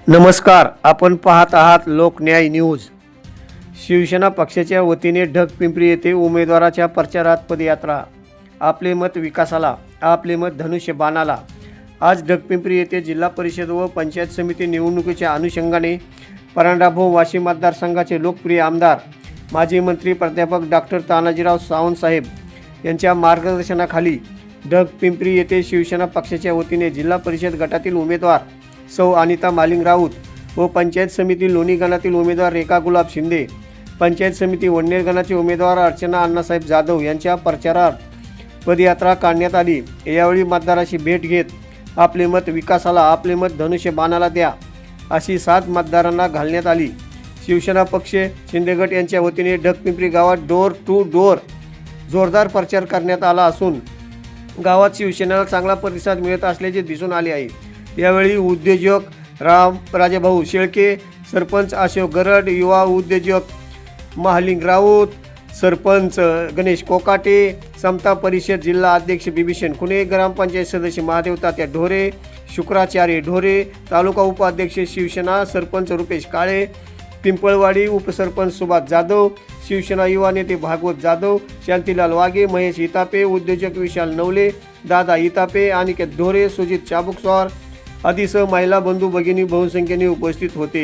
नमस्कार, आपण पाहत आहात लोकन्याय न्यूज। शिवसेना पक्षाच्या वतीने ढगपिंपरी येथे उमेदवाराच्या प्रचारात पदयात्रा। आपले मत विकासाला, आपले मत धनुष्यबाणाला। आज ढगपिंपरी येथे जिल्हा परिषद व पंचायत समिती निवडणुकीच्या अनुषंगाने परांडाभोव वाशिम मतदारसंघाचे लोकप्रिय आमदार माजी मंत्री प्राध्यापक डॉक्टर तानाजीराव सावंत साहेब यांच्या मार्गदर्शनाखाली ढगपिंपरी येथे शिवसेना पक्षाच्या वतीने जिल्हा परिषद गटातील उमेदवार सौ अनिता मालिंग राऊत व पंचायत समिती लोणी गणातील उमेदवार रेखा गुलाब शिंदे, पंचायत समिती वडनेर गणाचे उमेदवार अर्चना अण्णासाहेब जाधव यांच्या प्रचारार्थ पदयात्रा काढण्यात आली। यावेळी मतदाराशी भेट घेत आपले मत विकासाला, आपले मत धनुष्यबाणाला द्या अशी साथ मतदारांना घालण्यात आली। शिवसेना पक्ष शिंदेगट यांच्या वतीने ढगपिंपरी गावात डोर टू डोर जोरदार प्रचार करण्यात आला असून गावात शिवसेनेला चांगला प्रतिसाद मिळत असल्याचे दिसून आले आहे। यावेळी उद्योजक राजेभाऊ शेळके, सरपंच अशोक गरड, युवा उद्योजक महालिंग राऊत, सरपंच गणेश कोकाटे, समता परिषद जिल्हा अध्यक्ष बिभीषण खुणे, ग्रामपंचायत सदस्य महादेव तात्या ढोरे, शुक्राचार्य ढोरे, तालुका उपाध्यक्ष शिवसेना सरपंच रुपेश काळे, पिंपळवाडी उपसरपंच सुभाष जाधव, शिवसेना युवा नेते भागवत जाधव, शांतीलाल वाघे, महेश इतापे, उद्योजक विशाल नवले, दादा इतापे, अनिकेत ढोरे, सुजित चाबुकस्वार आदीसह महिला बंधू भगिनी बहुसंख्येने उपस्थित होते।